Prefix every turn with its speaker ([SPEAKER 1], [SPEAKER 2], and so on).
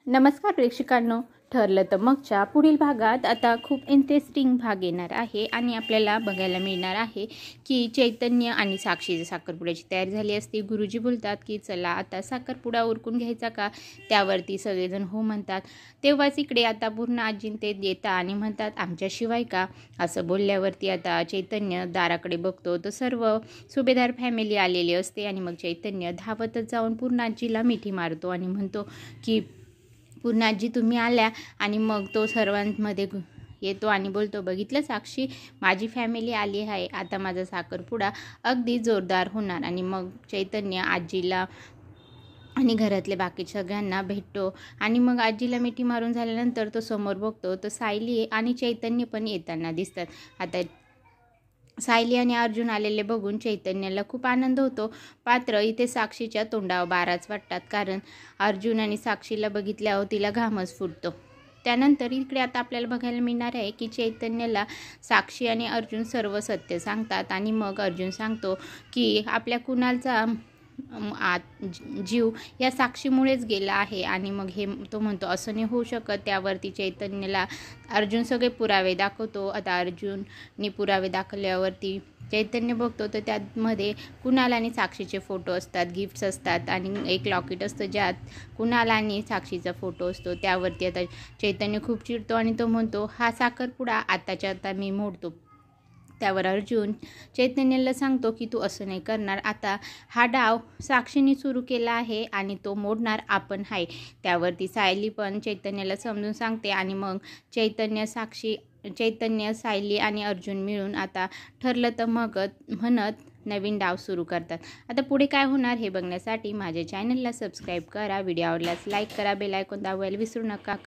[SPEAKER 1] नमस्कार प्रेक्षकांनो, ठरलं तर मगच्या पुढील भागात आता खूप इंटरेस्टिंग भाग येणार आहे आणि आपल्याला बघायला मिळणार आहे की चैतन्य आणि साक्षीची साखरपुड्याची तयारी झाली असते। गुरुजी बोलतात की चला आता साखरपुडा उरकून घ्यायचा का, त्यावरती सगळेजण हो म्हणतात। तेव्हाच इकडे आता पूर्ण आजीन ते येतात आणि म्हणतात आमच्याशिवाय का। असं बोलल्यावरती आता चैतन्य दाराकडे बघतो तर सर्व सुभेदार फॅमिली आलेली असते आणि मग चैतन्य धावतच जाऊन पूर्ण आजीला मिठी मारतो आणि म्हणतो की पूर्णाजी तुम्ही आल्या। आणि मग तो सर्वांमध्ये येतो आणि बोलतो बघितलं साक्षी, माझी फॅमिली आली आहे, आता माझा साखरपुडा अगदी जोरदार होणार। आणि मग चैतन्य आजीला आणि घरातले बाकी सगळ्यांना भेटतो आणि मग आजीला मिठी मारून झाल्यानंतर तो समोर बघतो तर सायली आणि चैतन्य पण येताना दिसतात। आता सायली आणि अर्जुन आलेले बघून चैतन्याला खूप आनंद होतो, मात्र इथे साक्षीच्या तोंडावर बाराच वाटतात, कारण अर्जुन आणि साक्षीला बघितल्यावर तिला घामच फुटतो। त्यानंतर इकडे आता आपल्याला बघायला मिळणार आहे की चैतन्याला साक्षी आणि अर्जुन सर्व सत्य सांगतात आणि मग अर्जुन सांगतो की आपल्या कुणालचा जीव या साक्षीमुळेच गेला आहे। आणि मग हे तो म्हणतो असं नाही होऊ शकत। त्यावरती चैतन्याला अर्जुन सगळे पुरावे दाखवतो। आता अर्जुनने पुरावे दाखवल्यावरती चैतन्य बघतो तर त्यामध्ये कुणाल आणि साक्षीचे फोटो असतात, गिफ्ट्स असतात आणि एक लॉकेट असतं ज्यात कुणाल आणि साक्षीचा फोटो असतो। त्यावरती आता चैतन्य खूप चिडतो आणि तो म्हणतो हा साखरपुडा आताच्या आता मी मोडतो। त्यावर अर्जुन चैतन्याला सांगतो की तू असं नाही करणार, आता हा डाव साक्षीने सुरू केला आहे आणि तो मोडणार आपण आहे। त्यावरती सायली पण चैतन्याला समजून सांगते आणि मग चैतन्य सायली आणि अर्जुन मिळून आता ठरलं तर मग म्हणत नवीन डाव सुरू करतात। आता पुढे काय होणार हे बघण्यासाठी माझ्या चॅनलला सबस्क्राईब करा, व्हिडिओ आवडल्यास लाईक करा, बेल आयकॉन दाबायला विसरू नका।